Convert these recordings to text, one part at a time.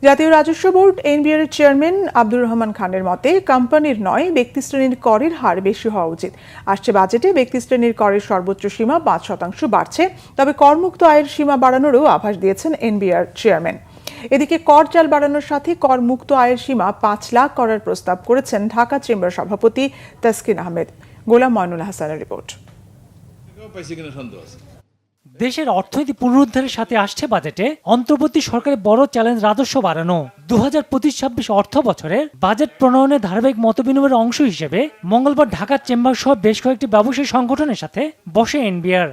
জাতীয় রাজস্ব board NBR এর চেয়ারম্যান আব্দুর রহমান খানের মতে কোম্পানির নয় ব্যক্তিশ্রেণীর করের হার বেশি হওয়া উচিত। আসছে বাজেটে ব্যক্তিশ্রেণীর করের সর্বোচ্চ সীমা ৫% বাড়ছে, তবে করমুক্ত আয়ের সীমা বাড়ানোরও আভাস দিয়েছেন এনবিআর চেয়ারম্যান। এদিকে কর চাল বাড়ানোর সাথে কর মুক্ত আয়ের সীমা ৫ লাখ করার প্রস্তাব করেছেন ঢাকা চেম্বার সভাপতি তাসকিন আহমেদ। গোলাম ময়নুল হাসানের রিপোর্ট। দেশের অর্থনীতি পুনরুদ্ধারের সাথে আসছে বাজেটে অন্তর্বর্তী সরকারের বড় চ্যালেঞ্জ রাজস্ব বাড়ানো। ২০২৫-২৬ অর্থ বছরের বাজেট প্রণয়নের ধারাবাহিক মতবিনিময়ের অংশ হিসেবে মঙ্গলবার ঢাকা চেম্বার সহ বেশ কয়েকটি ব্যবসায়ী সংগঠনের সাথে বসে এনবিআর।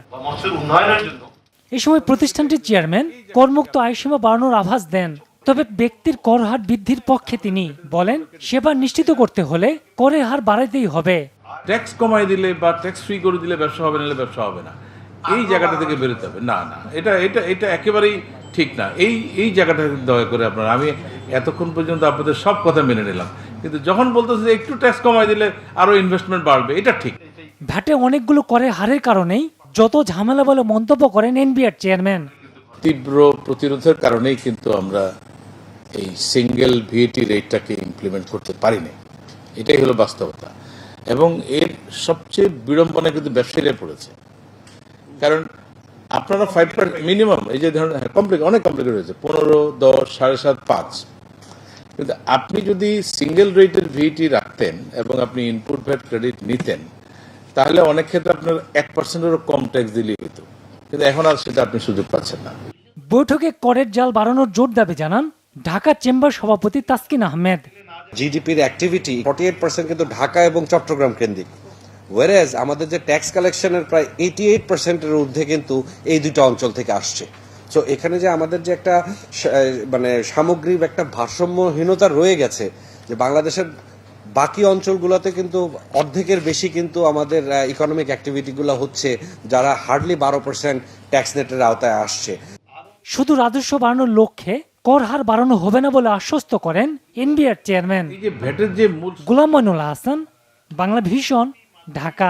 এ সময় প্রতিষ্ঠানটির চেয়ারম্যান করমুক্ত আয়সীমা বাড়ানোর আভাস দেন। তবে ব্যক্তির কর হার বৃদ্ধির পক্ষে তিনি বলেন, সেবা নিশ্চিত করতে হলে করের হার বাড়াইতেই হবে। ট্যাক্স কমাই দিলে বা ট্যাক্স ফ্রি করে দিলে ব্যবসা হবে, নাহলে ব্যবসা হবে না। এই জায়গাটা থেকে বেরোতে হবে। না, এটা এটা এটা একেবারেই ঠিক না। এই জায়গাটা দয়া করে আপনারা, আমি এতক্ষণ পর্যন্ত আপনাদের সব কথা মেনে নিলাম, কিন্তু যখন বলতেছে যে একটু ট্যাক্স কমাই দিলে আরো ইনভেস্টমেন্ট বাড়বে, এটা ঠিক। ভ্যাটে অনেকগুলো করের হারের কারণেই যত ঝামেলা বলে মন্তব্য করেন এনবিআর চেয়ারম্যান। তীব্র প্রতিরোধের কারণেই কিন্তু আমরা এই সিঙ্গেল ভিএটি রেটটাকে ইমপ্লিমেন্ট করতে পারিনি। এটাই হলো বাস্তবতা। এবং এর সবচেয়ে বিড়ম্বনা কিন্তু ব্যবসায়ীরা পড়েছে, কারণ আপনারা 5% মিনিমাম, এই যে ধরুন অনেক কমপ্লিকেট হয়েছে, 15, 10, 7.5, 5, কিন্তু আপনি যদি সিঙ্গেল রেটের ভিটি রাখতেন এবং আপনি ইনপুট ভ্যাট ক্রেডিট নিতেন, তাহলে অনেক ক্ষেত্রে আপনার 1%-এরও কম ট্যাক্স দিলেই হতো, কিন্তু এখন আর সেটা আপনি সুযোগ পাচ্ছেন না। বৈঠকে করের জাল বাড়ানোর জোর দাবি জানান ঢাকা চেম্বার সভাপতি তাসকিন আহমেদ। জিডিপির অ্যাক্টিভিটি 48% কিন্তু ঢাকা এবং চট্টগ্রাম কেন্দ্রিক, ওয়ারেজ আমাদের যে ট্যাক্স কালেকশনের প্রায় 88%-এর ঊর্ধ্বে কিন্তু এই দুটো অঞ্চল থেকে আসছে। সো এখানে যে আমাদের যে একটা মানে সামগ্রিক একটা ভারসাম্যহীনতা রয়ে গেছে, যে বাংলাদেশের বাকি অঞ্চলগুলোতে কিন্তু অর্ধেকের বেশি কিন্তু আমাদের ইকোনমিক অ্যাক্টিভিটিগুলো হচ্ছে যারা হার্ডলি 12% ট্যাক্স নেটের আওতায় আসছে। শুধু রাজস্ব বাড়ানোর লক্ষ্যে কর হার বাড়ানো হবে না বলে আশ্বস্ত করেন এনবিআর চেয়ারম্যান। ভ্যাটের যে গোলাম ময়নুল হাসান, বাংলা ভিশন, ঢাকা।